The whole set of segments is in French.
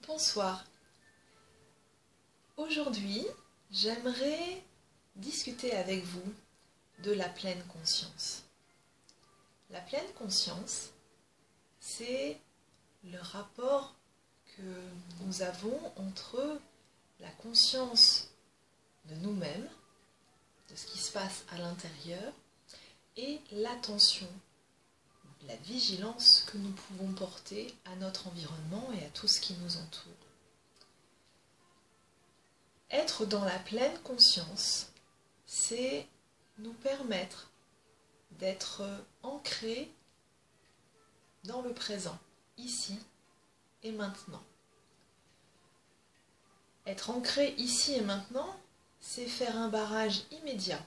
Bonsoir. Aujourd'hui, j'aimerais discuter avec vous de la pleine conscience. La pleine conscience, c'est le rapport que nous avons entre la conscience de nous-mêmes, de ce qui se passe à l'intérieur, et l'attention, la vigilance que nous pouvons porter à notre environnement et à tout ce qui nous entoure. Être dans la pleine conscience, c'est nous permettre d'être ancrés dans le présent, ici et maintenant. Être ancré ici et maintenant, c'est faire un barrage immédiat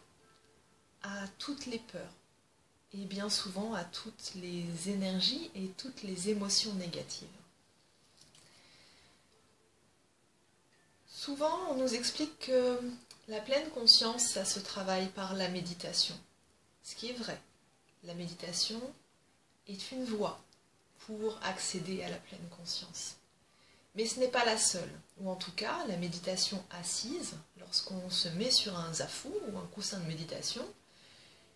à toutes les peurs et bien souvent à toutes les énergies et toutes les émotions négatives. Souvent, on nous explique que la pleine conscience, ça se travaille par la méditation. Ce qui est vrai, la méditation est une voie pour accéder à la pleine conscience. Mais ce n'est pas la seule, ou en tout cas, la méditation assise, lorsqu'on se met sur un zafu ou un coussin de méditation,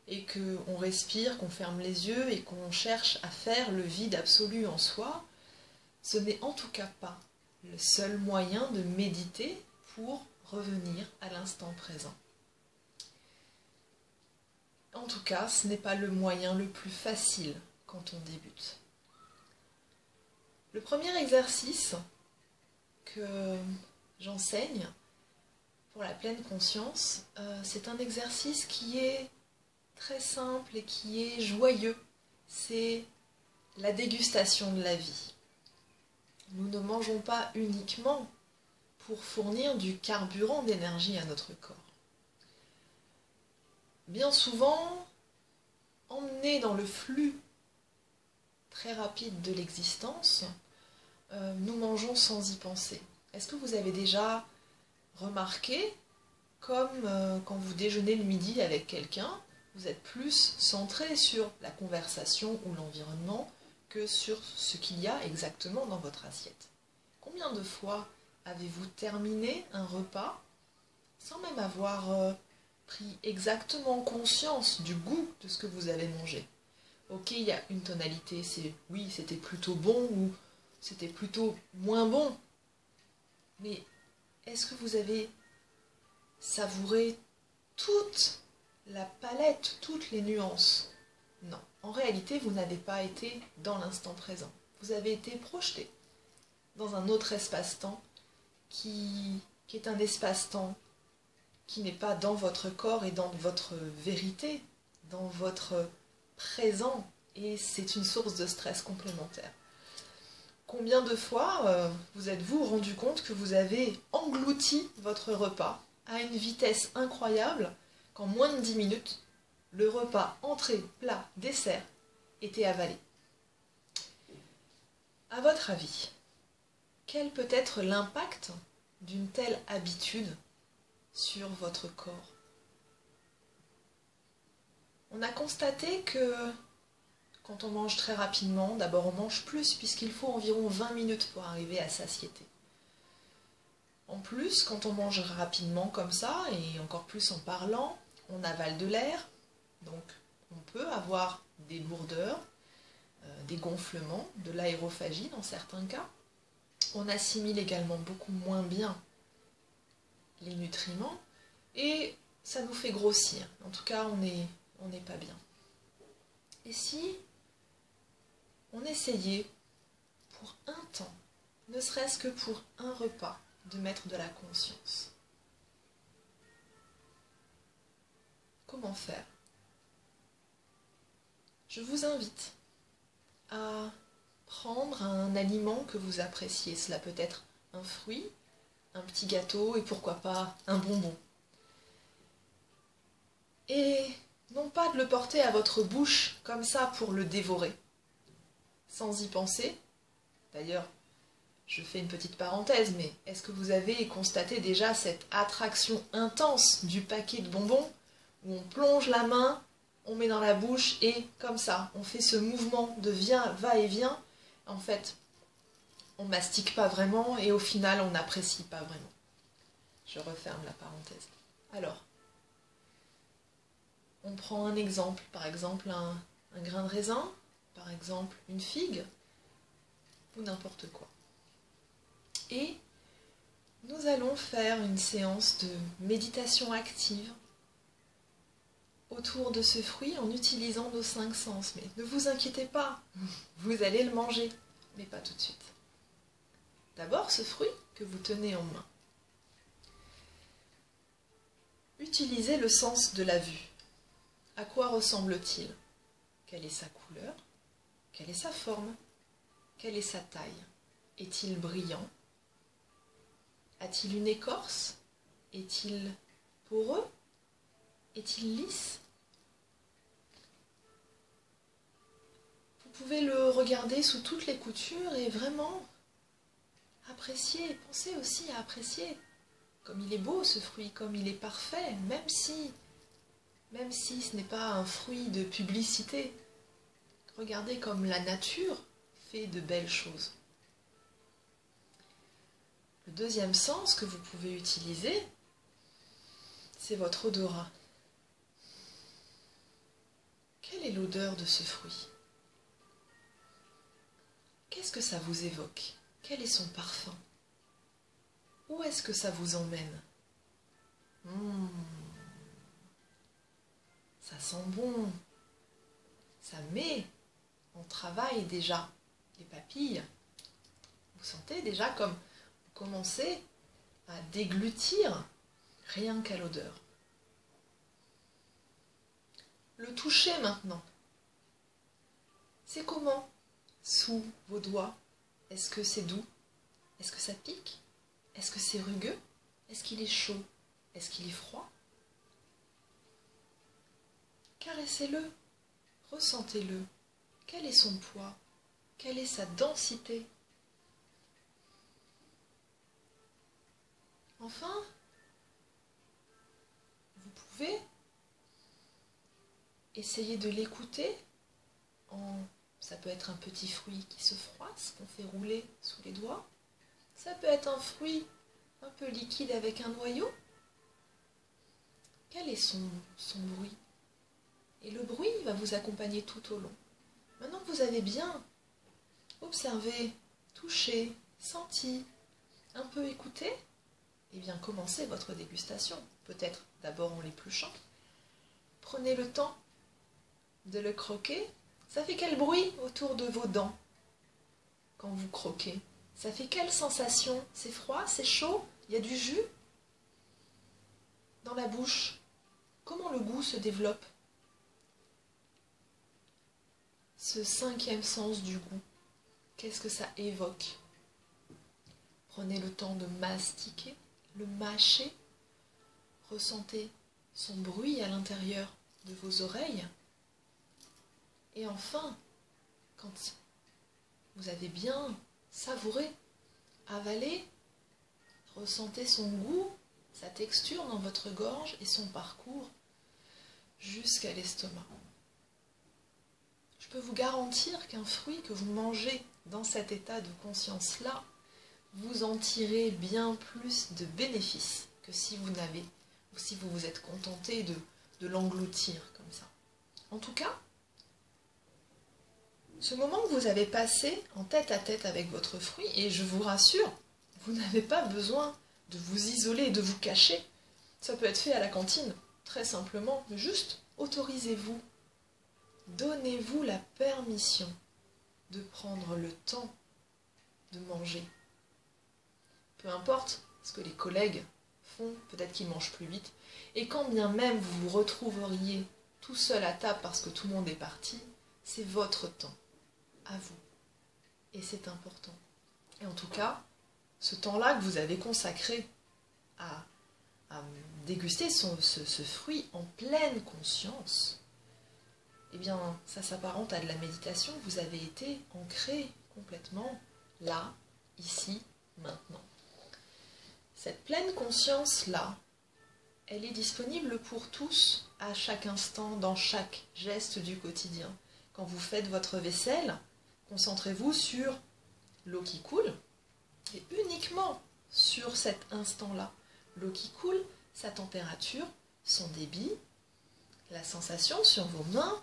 et qu'on respire, qu'on ferme les yeux et qu'on cherche à faire le vide absolu en soi, ce n'est en tout cas pas le seul moyen de méditer pour revenir à l'instant présent. En tout cas, ce n'est pas le moyen le plus facile quand on débute. Le premier exercice que j'enseigne pour la pleine conscience, c'est un exercice qui est très simple et qui est joyeux. C'est la dégustation de la vie. Nous ne mangeons pas uniquement pour fournir du carburant d'énergie à notre corps. Bien souvent, emmenés dans le flux très rapide de l'existence, nous mangeons sans y penser. Est-ce que vous avez déjà remarqué, comme quand vous déjeunez le midi avec quelqu'un, vous êtes plus centré sur la conversation ou l'environnement que sur ce qu'il y a exactement dans votre assiette. Combien de fois avez-vous terminé un repas sans même avoir pris exactement conscience du goût de ce que vous avez mangé? Ok, il y a une tonalité, c'est oui, c'était plutôt bon ou c'était plutôt moins bon. Mais est-ce que vous avez savouré toute la palette, toutes les nuances? Non. En réalité, vous n'avez pas été dans l'instant présent. Vous avez été projeté dans un autre espace-temps qui est un espace-temps qui n'est pas dans votre corps et dans votre vérité, dans votre présent, et c'est une source de stress complémentaire. Combien de fois vous êtes-vous rendu compte que vous avez englouti votre repas à une vitesse incroyable qu'en moins de 10 minutes, le repas entrée, plat, dessert était avalé? À votre avis, quel peut être l'impact d'une telle habitude sur votre corps? On a constaté que quand on mange très rapidement, d'abord on mange plus puisqu'il faut environ 20 minutes pour arriver à satiété. En plus, quand on mange rapidement comme ça, et encore plus en parlant, on avale de l'air, donc on peut avoir des lourdeurs, des gonflements, de l'aérophagie dans certains cas. On assimile également beaucoup moins bien les nutriments et ça nous fait grossir. En tout cas, on n'est pas bien. Et si on essayait pour un temps, ne serait-ce que pour un repas, de mettre de la conscience? Comment faire? Je vous invite à prendre un aliment que vous appréciez. Cela peut être un fruit, un petit gâteau et pourquoi pas un bonbon. Et non pas de le porter à votre bouche comme ça pour le dévorer, sans y penser. D'ailleurs, je fais une petite parenthèse, mais est-ce que vous avez constaté déjà cette attraction intense du paquet de bonbons où on plonge la main, on met dans la bouche et comme ça, on fait ce mouvement de va et vient. En fait, on mastique pas vraiment et au final on n'apprécie pas vraiment. Je referme la parenthèse. Alors, on prend un exemple, par exemple un grain de raisin, par exemple une figue, ou n'importe quoi. Et nous allons faire une séance de méditation active autour de ce fruit en utilisant nos 5 sens. Mais ne vous inquiétez pas, vous allez le manger, mais pas tout de suite. D'abord, ce fruit que vous tenez en main. Utilisez le sens de la vue. À quoi ressemble-t-il? Quelle est sa couleur? Quelle est sa forme? Quelle est sa taille? Est-il brillant? A-t-il une écorce? Est-il poreux? Est-il lisse? Vous pouvez le regarder sous toutes les coutures et vraiment apprécier. Pensez aussi à apprécier comme il est beau ce fruit, comme il est parfait, même si ce n'est pas un fruit de publicité. Regardez comme la nature fait de belles choses. Le deuxième sens que vous pouvez utiliser, c'est votre odorat. Quelle est l'odeur de ce fruit? Qu'est-ce que ça vous évoque? Quel est son parfum? Où est-ce que ça vous emmène? Ça sent bon. Ça met en travail déjà les papilles. Vous sentez déjà comme vous commencez à déglutir rien qu'à l'odeur. Le toucher maintenant. C'est comment? Sous vos doigts. Est-ce que c'est doux? Est-ce que ça pique? Est-ce que c'est rugueux? Est-ce qu'il est chaud? Est-ce qu'il est froid? Caressez-le, ressentez-le. Quel est son poids? Quelle est sa densité? Enfin, vous pouvez essayer de l'écouter ça peut être un petit fruit qui se froisse, qu'on fait rouler sous les doigts. Ça peut être un fruit un peu liquide avec un noyau. Quel est son bruit? Et le bruit va vous accompagner tout au long. Maintenant que vous avez bien observé, touché, senti, un peu écouté, eh bien commencez votre dégustation. Peut-être d'abord en l'épluchant. Prenez le temps de le croquer. Ça fait quel bruit autour de vos dents quand vous croquez? Ça fait quelle sensation? C'est froid? C'est chaud? Il y a du jus dans la bouche? Comment le goût se développe? Ce 5e sens du goût, qu'est-ce que ça évoque? Prenez le temps de mastiquer, le mâcher. Ressentez son bruit à l'intérieur de vos oreilles. Et enfin, quand vous avez bien savouré, avalé, ressentez son goût, sa texture dans votre gorge et son parcours jusqu'à l'estomac. Je peux vous garantir qu'un fruit que vous mangez dans cet état de conscience-là, vous en tirez bien plus de bénéfices que si vous vous êtes contenté de l'engloutir comme ça. En tout cas, ce moment que vous avez passé en tête-à-tête avec votre fruit, et je vous rassure, vous n'avez pas besoin de vous isoler et de vous cacher. Ça peut être fait à la cantine, très simplement, juste autorisez-vous. Donnez-vous la permission de prendre le temps de manger. Peu importe ce que les collègues font, peut-être qu'ils mangent plus vite, et quand bien même vous vous retrouveriez tout seul à table parce que tout le monde est parti, c'est votre temps, à vous. Et c'est important. Et en tout cas, ce temps-là que vous avez consacré à déguster ce fruit en pleine conscience, eh bien, ça s'apparente à de la méditation. Vous avez été ancré complètement là, ici, maintenant. Cette pleine conscience-là, elle est disponible pour tous, à chaque instant, dans chaque geste du quotidien. Quand vous faites votre vaisselle, concentrez-vous sur l'eau qui coule, sur cet instant-là. L'eau qui coule, sa température, son débit, la sensation sur vos mains,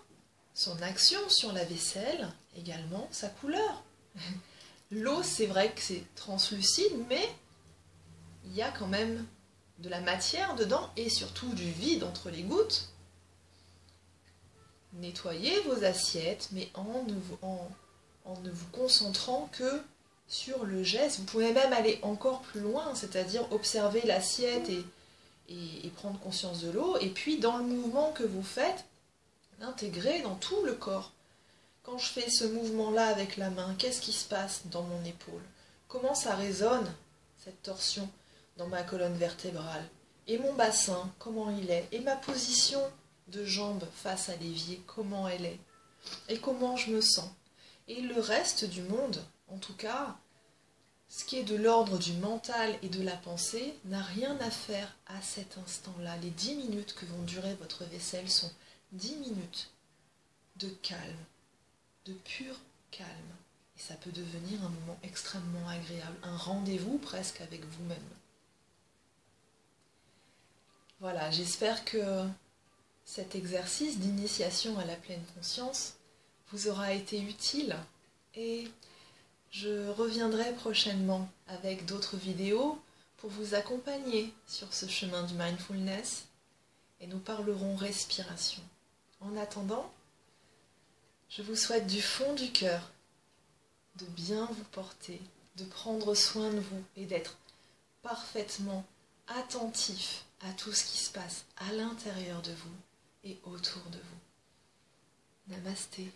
son action sur la vaisselle, également sa couleur. L'eau, c'est vrai que c'est translucide, mais il y a quand même de la matière dedans et surtout du vide entre les gouttes. Nettoyez vos assiettes, mais en ne vous concentrant que sur le geste. Vous pouvez même aller encore plus loin, c'est-à-dire observer l'assiette et prendre conscience de l'eau, et puis dans le mouvement que vous faites, l'intégrer dans tout le corps. Quand je fais ce mouvement-là avec la main, qu'est-ce qui se passe dans mon épaule? Comment ça résonne, cette torsion, dans ma colonne vertébrale? Et mon bassin, comment il est? Et ma position de jambe face à l'évier, comment elle est? Et comment je me sens? Et le reste du monde, en tout cas, ce qui est de l'ordre du mental et de la pensée, n'a rien à faire à cet instant-là. Les 10 minutes que vont durer votre vaisselle sont 10 minutes de calme, de pur calme. Et ça peut devenir un moment extrêmement agréable, un rendez-vous presque avec vous-même. Voilà, j'espère que cet exercice d'initiation à la pleine conscience vous aura été utile et je reviendrai prochainement avec d'autres vidéos pour vous accompagner sur ce chemin du mindfulness et nous parlerons respiration. En attendant, je vous souhaite du fond du cœur de bien vous porter, de prendre soin de vous et d'être parfaitement attentif à tout ce qui se passe à l'intérieur de vous et autour de vous. Namasté.